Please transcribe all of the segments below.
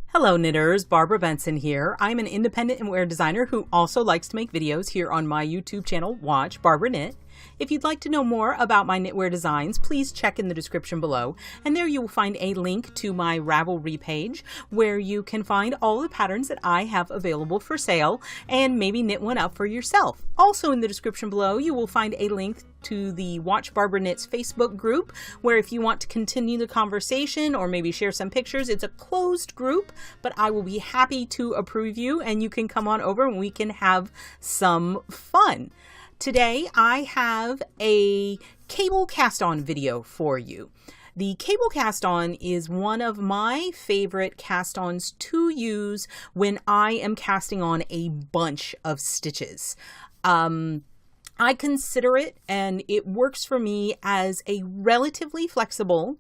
Hello knitters, Barbara Benson here. I'm an independent knitwear designer who also likes to make videos here on my YouTube channel, Watch Barbara Knit. If you'd like to know more about my knitwear designs, please check in the description below, and there you will find a link to my Ravelry page where you can find all the patterns that I have available for sale and maybe knit one up for yourself. Also in the description below, you will find a link to the Watch Barbara Knits Facebook group, where if you want to continue the conversation or maybe share some pictures, it's a closed group, but I will be happy to approve you and you can come on over and we can have some fun. Today I have a cable cast-on video for you. The cable cast-on is one of my favorite cast-ons to use when I am casting on a bunch of stitches. I consider it, and it works for me, as a relatively flexible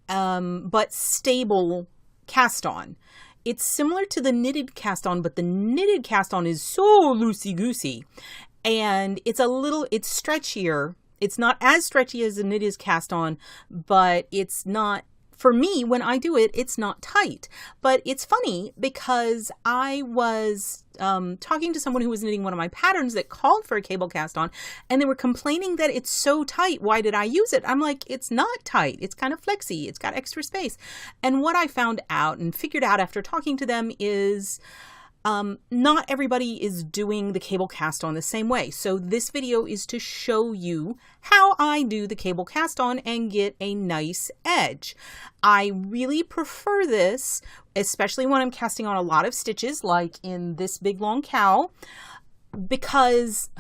but stable cast-on. It's similar to the knitted cast-on, but the knitted cast-on is so loosey-goosey, and it's stretchier. It's not as stretchy as a knitted cast-on, but it's not, for me, when I do it, it's not tight. But it's funny because I was talking to someone who was knitting one of my patterns that called for a cable cast on, and they were complaining that it's so tight. Why did I use it? I'm like, it's not tight. It's kind of flexy. It's got extra space. And what I found out and figured out after talking to them is not everybody is doing the cable cast on the same way. So this video is to show you how I do the cable cast on and get a nice edge. I really prefer this, especially when I'm casting on a lot of stitches, like in this big long cowl, because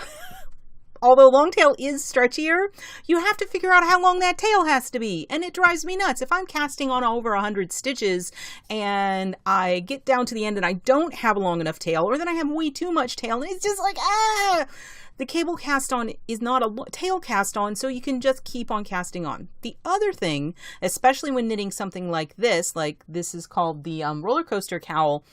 although long tail is stretchier, you have to figure out how long that tail has to be, and it drives me nuts. If I'm casting on over 100 stitches and I get down to the end and I don't have a long enough tail, or then I have way too much tail, and it's just like, the cable cast on is not a tail cast on, so you can just keep on casting on. The other thing, especially when knitting something like this is called the roller coaster cowl,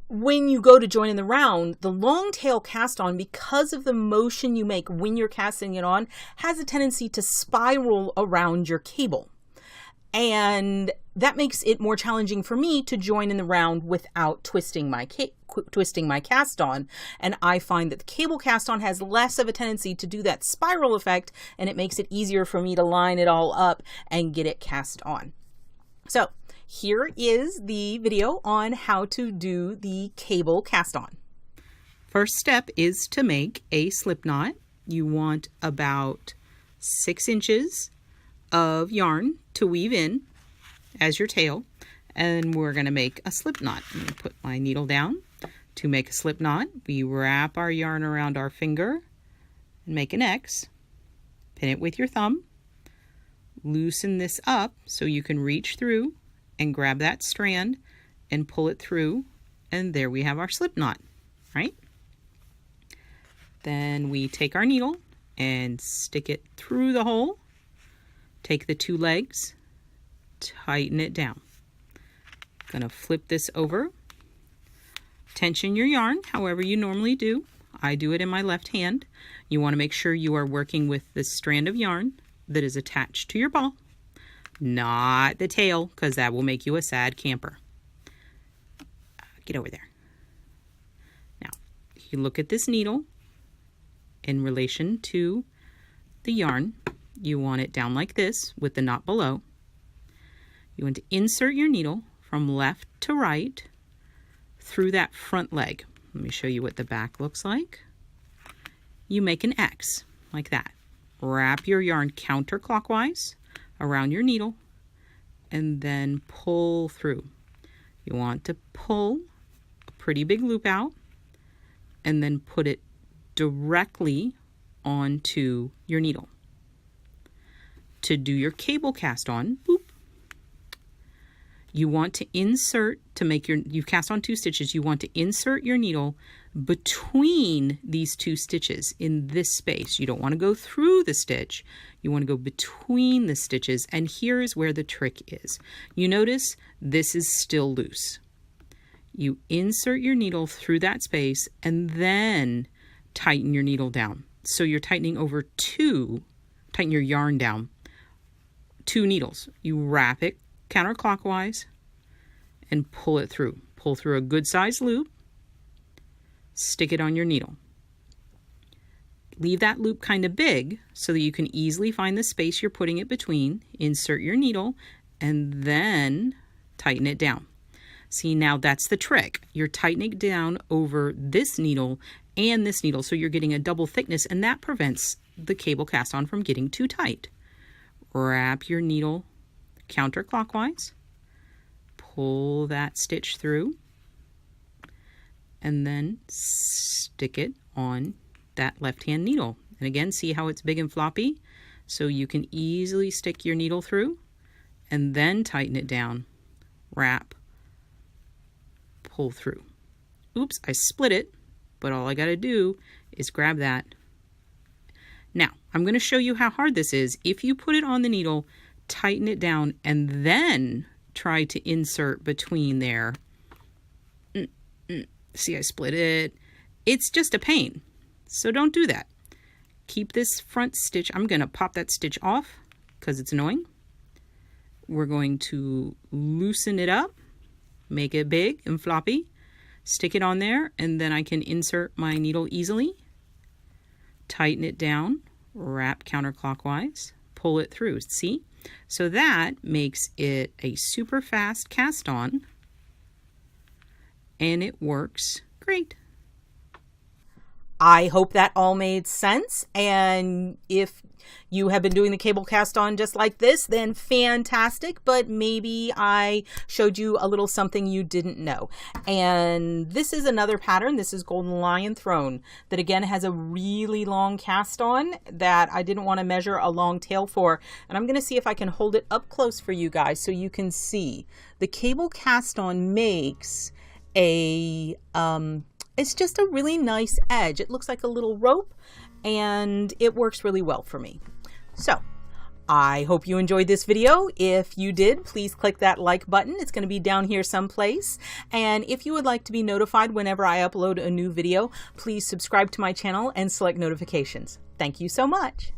when you go to join in the round, the long tail cast on, because of the motion you make when you're casting it on, has a tendency to spiral around your cable. And that makes it more challenging for me to join in the round without twisting my cast on. And I find that the cable cast on has less of a tendency to do that spiral effect, and it makes it easier for me to line it all up and get it cast on. So here is the video on how to do the cable cast on. First step is to make a slip knot. You want about 6 inches of yarn to weave in as your tail, and we're going to make a slip knot. I'm going to put my needle down. To make a slip knot, we wrap our yarn around our finger and make an X. Pin it with your thumb. Loosen this up so you can reach through and grab that strand and pull it through, and there we have our slip knot, right? Then we take our needle and stick it through the hole. Take the 2 legs, tighten it down. Gonna flip this over. Tension your yarn however you normally do. I do it in my left hand. You want to make sure you are working with the strand of yarn that is attached to your ball, not the tail, because that will make you a sad camper. Get over there. Now, you look at this needle in relation to the yarn. You want it down like this with the knot below. You want to insert your needle from left to right through that front leg. Let me show you what the back looks like. You make an X like that. Wrap your yarn counterclockwise around your needle and then pull through. You want to pull a pretty big loop out and then put it directly onto your needle. To do your cable cast on, boop, you want to insert, you've cast on 2 stitches, you want to insert your needle between these 2 stitches in this space. You don't want to go through the stitch, you want to go between the stitches, and here is where the trick is. You notice this is still loose. You insert your needle through that space and then tighten your needle down. So you're tightening over tighten your yarn down, 2 needles. You wrap it counterclockwise and pull it through. Pull through a good sized loop, stick it on your needle. Leave that loop kind of big so that you can easily find the space you're putting it between. Insert your needle and then tighten it down. See, now that's the trick. You're tightening it down over this needle and this needle, so you're getting a double thickness, and that prevents the cable cast on from getting too tight. Wrap your needle counterclockwise, pull that stitch through, and then stick it on that left-hand needle. And again, see how it's big and floppy? So you can easily stick your needle through and then tighten it down. Wrap, pull through. Oops, I split it, but all I got to do is grab that. Now, I'm going to show you how hard this is. If you put it on the needle, tighten it down, and then try to insert between there. See, I split it. It's just a pain, so don't do that. Keep this front stitch. I'm going to pop that stitch off because it's annoying. We're going to loosen it up, make it big and floppy, stick it on there, and then I can insert my needle easily. Tighten it down, wrap counterclockwise, pull it through. See? So that makes it a super fast cast on, and it works great. I hope that all made sense, and if you have been doing the cable cast on just like this, then fantastic, but maybe I showed you a little something you didn't know. And this is another pattern. This is Golden Lion Throne, that again has a really long cast on that I didn't want to measure a long tail for. And I'm going to see if I can hold it up close for you guys so you can see. The cable cast on makes a it's just a really nice edge. It looks like a little rope, and it works really well for me. So I hope you enjoyed this video. If you did, please click that like button. It's going to be down here someplace. And if you would like to be notified whenever I upload a new video, please subscribe to my channel and select notifications. Thank you so much.